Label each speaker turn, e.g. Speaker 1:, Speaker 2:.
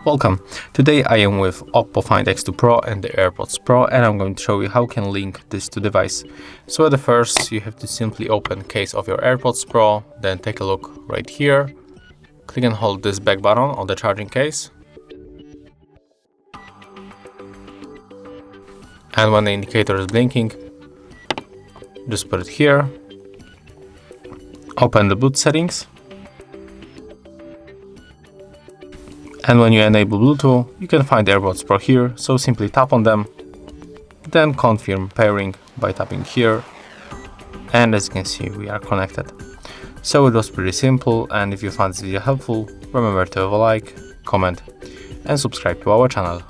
Speaker 1: Welcome! Today I am with OPPO Find X2 Pro and the AirPods Pro, and I'm going to show you how you can link this to device. So at the first you have to simply open case of your AirPods Pro, then take a look right here. Click and hold this back button on the charging case. And when the indicator is blinking, just put it here. Open the Bluetooth settings. And when you enable Bluetooth, you can find AirPods Pro here, so simply tap on them, then confirm pairing by tapping here, and as you can see, we are connected. So it was pretty simple, and if you found this video helpful, remember to have a like, comment, and subscribe to our channel.